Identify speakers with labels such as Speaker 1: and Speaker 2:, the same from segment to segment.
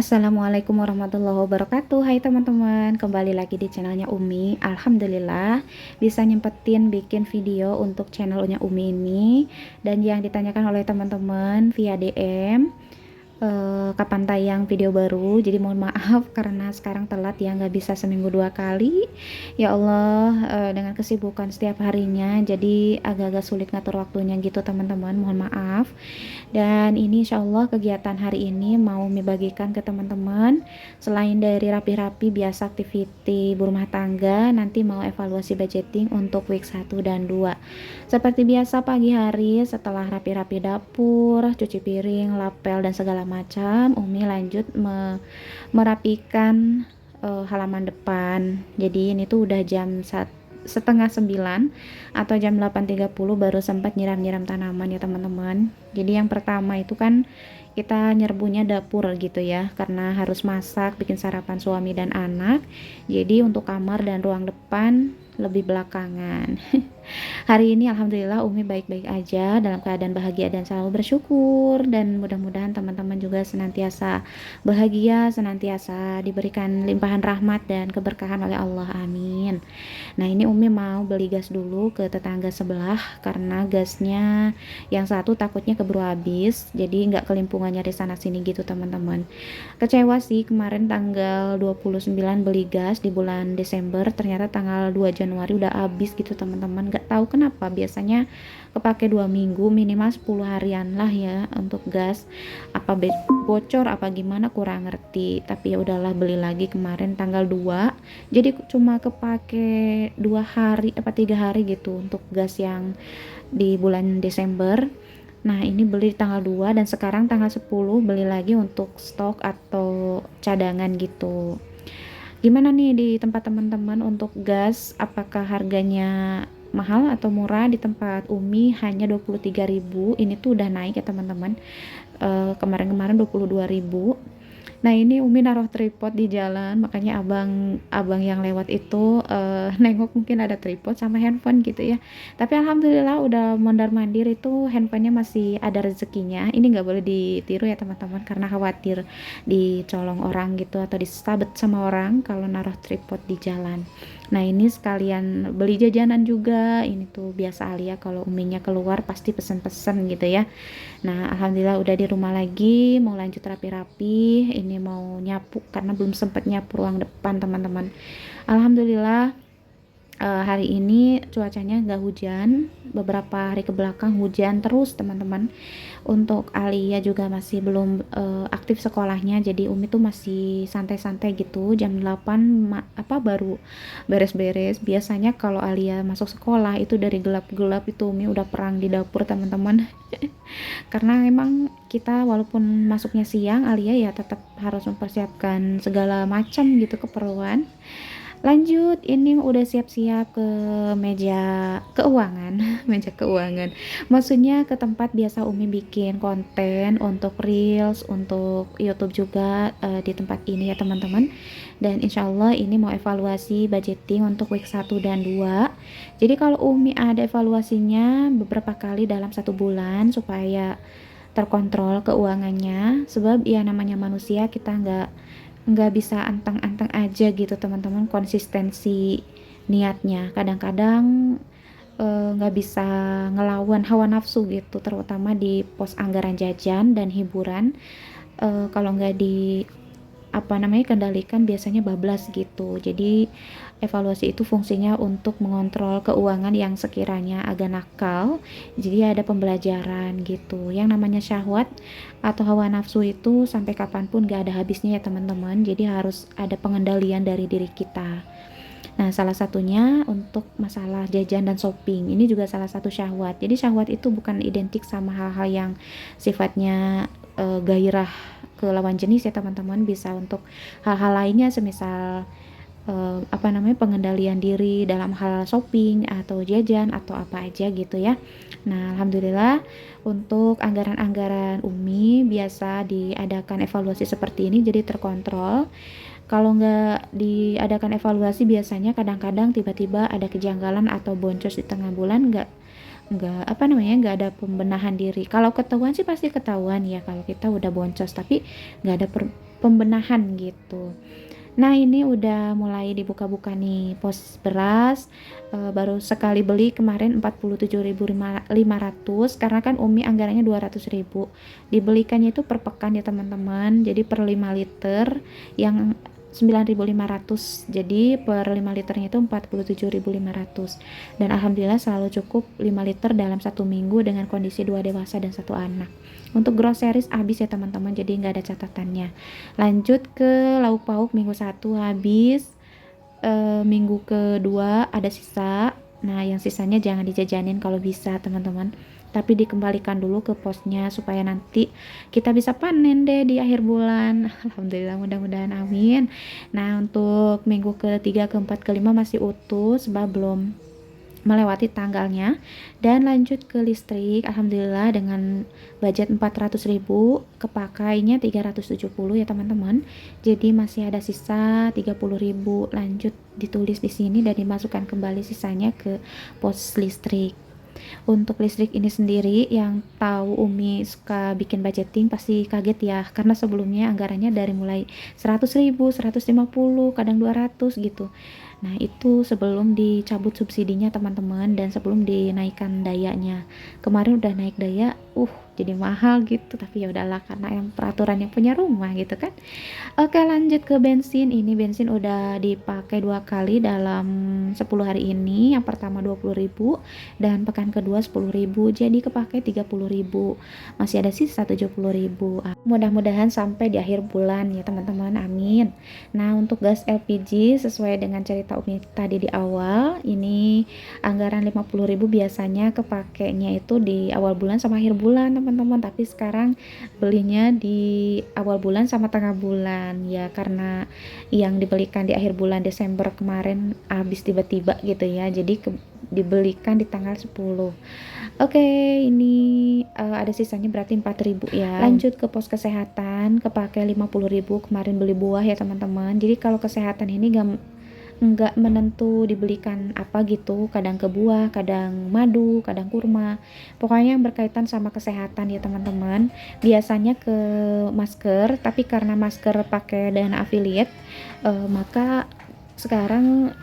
Speaker 1: Assalamualaikum warahmatullahi wabarakatuh. Hai teman-teman, kembali lagi di channelnya Umi. Alhamdulillah bisa nyempetin bikin video untuk channelnya Umi ini. Dan yang ditanyakan oleh teman-teman via DM, kapan tayang video baru. Jadi mohon maaf karena sekarang telat ya, nggak bisa seminggu 2 kali. Ya Allah, dengan kesibukan setiap harinya jadi agak-agak sulit ngatur waktunya gitu teman-teman, mohon maaf. Dan ini insya Allah kegiatan hari ini mau bagikan ke teman-teman. Selain dari rapi-rapi biasa aktiviti rumah tangga, nanti mau evaluasi budgeting untuk week 1 dan 2. Seperti biasa pagi hari setelah rapi-rapi dapur, cuci piring, lapel dan segala macam, Umi lanjut merapikan halaman depan. Jadi ini tuh udah jam setengah 9 atau jam 8.30 baru sempat nyiram-nyiram tanaman ya teman-teman. Jadi yang pertama itu kan kita nyerbunya dapur gitu ya, karena harus masak, bikin sarapan suami dan anak. Jadi untuk kamar dan ruang depan lebih belakangan. Hari ini alhamdulillah Umi baik-baik aja, dalam keadaan bahagia dan selalu bersyukur, dan mudah-mudahan teman-teman juga senantiasa bahagia, senantiasa diberikan limpahan rahmat dan keberkahan oleh Allah, amin. Nah ini Umi mau beli gas dulu ke tetangga sebelah karena gasnya yang satu takutnya keburu habis, jadi nggak kelimpungan nyari sana sini gitu teman-teman. Kecewa sih, kemarin tanggal 29 beli gas di bulan Desember, ternyata tanggal 2 Januari udah habis gitu teman-teman. Nggak tahu kenapa, biasanya kepake 2 minggu, minimal 10 harian lah ya untuk gas. Apa bocor apa gimana kurang ngerti, tapi ya udahlah beli lagi kemarin tanggal 2, jadi cuma kepake 2 hari apa 3 hari gitu untuk gas yang di bulan Desember. Nah ini beli tanggal 2 dan sekarang tanggal 10 beli lagi untuk stok atau cadangan gitu. Gimana nih di tempat teman-teman untuk gas, apakah harganya mahal atau murah? Di tempat Umi hanya 23.000, ini tuh udah naik ya teman-teman. Kemarin-kemarin 22.000. Nah ini Umi naruh tripod di jalan, makanya abang yang lewat itu nengok mungkin ada tripod sama handphone gitu ya. Tapi alhamdulillah udah mondar-mandir itu handphonenya masih ada rezekinya. Ini nggak boleh ditiru ya teman-teman, karena khawatir dicolong orang gitu atau disabet sama orang kalau naruh tripod di jalan. Nah ini sekalian beli jajanan juga. Ini tuh biasa Alia kalau Uminya keluar pasti pesen-pesen gitu ya. Nah alhamdulillah udah di rumah lagi, mau lanjut rapi-rapi. Ini mau nyapu karena belum sempat nyapu ruang depan teman-teman. Alhamdulillah hari ini cuacanya nggak hujan, beberapa hari ke belakang hujan terus teman-teman. Untuk Alia juga masih belum aktif sekolahnya, jadi Umi tuh masih santai-santai gitu. Jam 8 baru beres-beres. Biasanya kalau Alia masuk sekolah itu dari gelap-gelap itu Umi udah perang di dapur teman-teman. Karena emang kita walaupun masuknya siang, Alia ya tetap harus mempersiapkan segala macam gitu keperluan. Lanjut, ini udah siap-siap ke meja keuangan, meja keuangan. Maksudnya ke tempat biasa Umi bikin konten untuk Reels, untuk YouTube juga di tempat ini ya teman-teman. Dan insya Allah ini mau evaluasi budgeting untuk week 1 dan 2. Jadi kalau Umi ada evaluasinya beberapa kali dalam 1 bulan supaya terkontrol keuangannya, sebab ya namanya manusia, kita nggak bisa anteng-anteng aja gitu teman-teman, konsistensi niatnya kadang-kadang nggak bisa ngelawan hawa nafsu gitu, terutama di pos anggaran jajan dan hiburan. Kalau nggak di apa namanya kendalikan biasanya bablas gitu. Jadi evaluasi itu fungsinya untuk mengontrol keuangan yang sekiranya agak nakal. Jadi ada pembelajaran gitu. Yang namanya syahwat atau hawa nafsu itu sampai kapanpun gak ada habisnya ya teman-teman. Jadi harus ada pengendalian dari diri kita. Nah, salah satunya untuk masalah jajan dan shopping. Ini juga salah satu syahwat. Jadi syahwat itu bukan identik sama hal-hal yang sifatnya gairah ke lawan jenis ya teman-teman. Bisa untuk hal-hal lainnya, semisal pengendalian diri dalam hal shopping atau jajan atau apa aja gitu ya. Nah, alhamdulillah untuk anggaran-anggaran Umi biasa diadakan evaluasi seperti ini, jadi terkontrol. Kalau nggak diadakan evaluasi biasanya kadang-kadang tiba-tiba ada kejanggalan atau boncos di tengah bulan, nggak ada pembenahan diri. Kalau ketahuan sih pasti ketahuan ya kalau kita udah boncos, tapi nggak ada pembenahan gitu. Nah ini udah mulai dibuka-buka nih pos beras, baru sekali beli kemarin 47.500 karena kan Umi anggarannya 200.000. Dibelikannya itu per pekan ya teman-teman, jadi per 5 liter yang 9.500, jadi per 5 liternya itu 47.500, dan alhamdulillah selalu cukup 5 liter dalam 1 minggu dengan kondisi 2 dewasa dan 1 anak. Untuk groceries habis ya teman-teman, jadi nggak ada catatannya. Lanjut ke lauk pauk, minggu 1 habis, minggu kedua ada sisa. Nah yang sisanya jangan dijajanin kalau bisa teman-teman, tapi dikembalikan dulu ke posnya supaya nanti kita bisa panen deh di akhir bulan. Alhamdulillah, mudah-mudahan, amin. Nah untuk minggu ketiga, keempat, kelima masih utuh sebab belum melewati tanggalnya. Dan lanjut ke listrik, alhamdulillah dengan budget 400.000 kepakainya 370 ya teman-teman, jadi masih ada sisa 30.000. Lanjut ditulis di sini dan dimasukkan kembali sisanya ke pos listrik. Untuk listrik ini sendiri, yang tahu Umi suka bikin budgeting pasti kaget ya, karena sebelumnya anggarannya dari mulai 100.000, 150, kadang 200 gitu. Nah itu sebelum dicabut subsidinya teman-teman, dan sebelum dinaikkan dayanya. Kemarin udah naik daya, jadi mahal gitu, tapi ya udahlah karena yang peraturan yang punya rumah gitu kan. Oke lanjut ke bensin. Ini bensin udah dipakai 2 kali dalam 10 hari ini. Yang pertama 20.000 dan pekan kedua 10.000, jadi kepake 30.000, masih ada sisa 70.000. Mudah-mudahan sampai di akhir bulan ya teman-teman, amin. Nah untuk gas LPG sesuai dengan cerita Umi tadi di awal, ini anggaran 50.000 biasanya kepakainya itu di awal bulan sama akhir bulan teman-teman, tapi sekarang belinya di awal bulan sama tengah bulan ya, karena yang dibelikan di akhir bulan Desember kemarin habis tiba-tiba gitu ya, jadi dibelikan di tanggal 10. Oke, ini ada sisanya berarti 4.000 ya. Lanjut ke pos kesehatan, kepake 50.000 kemarin beli buah ya teman-teman. Jadi kalau kesehatan ini nggak menentu dibelikan apa gitu, kadang ke buah, kadang madu, kadang kurma, pokoknya yang berkaitan sama kesehatan ya teman-teman. Biasanya ke masker, tapi karena masker pakai dana affiliate, maka sekarang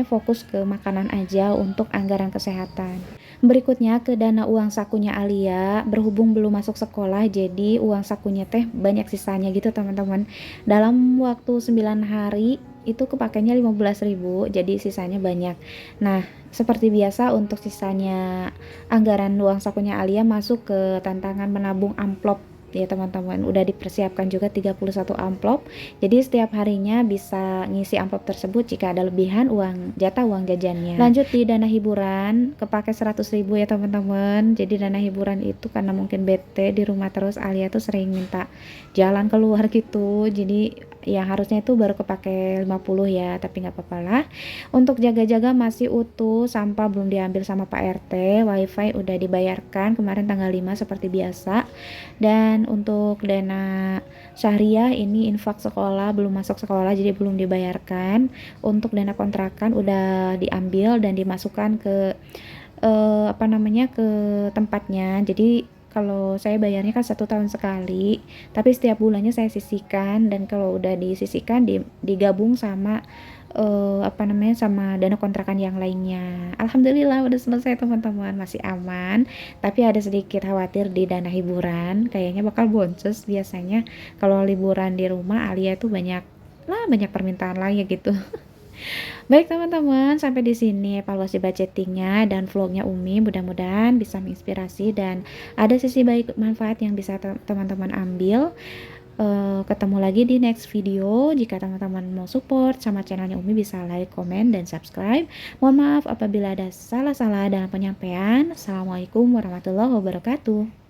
Speaker 1: fokus ke makanan aja untuk anggaran kesehatan. Berikutnya ke dana uang sakunya Alia, berhubung belum masuk sekolah jadi uang sakunya teh banyak sisanya gitu teman-teman. Dalam waktu 9 hari itu kepakainya 15.000, jadi sisanya banyak. Nah seperti biasa untuk sisanya anggaran uang sakunya Alia masuk ke tantangan menabung amplop ya teman-teman. Udah dipersiapkan juga 31 amplop, jadi setiap harinya bisa ngisi amplop tersebut jika ada lebihan jatah uang jajannya. Lanjut di dana hiburan, kepake 100.000 ya teman-teman. Jadi dana hiburan itu karena mungkin bete di rumah terus, Alia tuh sering minta jalan keluar gitu, jadi ya harusnya itu baru kepake 50 ya, tapi nggak apa-apa lah. Untuk jaga-jaga masih utuh, sampah belum diambil sama Pak RT, wifi udah dibayarkan kemarin tanggal 5 seperti biasa. Dan untuk dana syariah ini infak sekolah belum masuk sekolah, jadi belum dibayarkan. Untuk dana kontrakan udah diambil dan dimasukkan ke ke tempatnya. Jadi kalau saya bayarnya kan 1 tahun sekali, tapi setiap bulannya saya sisihkan, dan kalau udah disisihkan digabung sama sama dana kontrakan yang lainnya. Alhamdulillah udah selesai teman-teman, masih aman, tapi ada sedikit khawatir di dana hiburan, kayaknya bakal boncos. Biasanya kalau liburan di rumah Alia tuh banyak permintaan lagi gitu. Baik teman-teman, sampai di sini evaluasi budgetingnya dan vlognya Umi. Mudah-mudahan bisa menginspirasi dan ada sisi baik manfaat yang bisa teman-teman ambil. Ketemu lagi di next video. Jika teman-teman mau support sama channelnya Umi, bisa like, komen, dan subscribe. Mohon maaf apabila ada salah-salah dalam penyampaian. Assalamualaikum warahmatullahi wabarakatuh.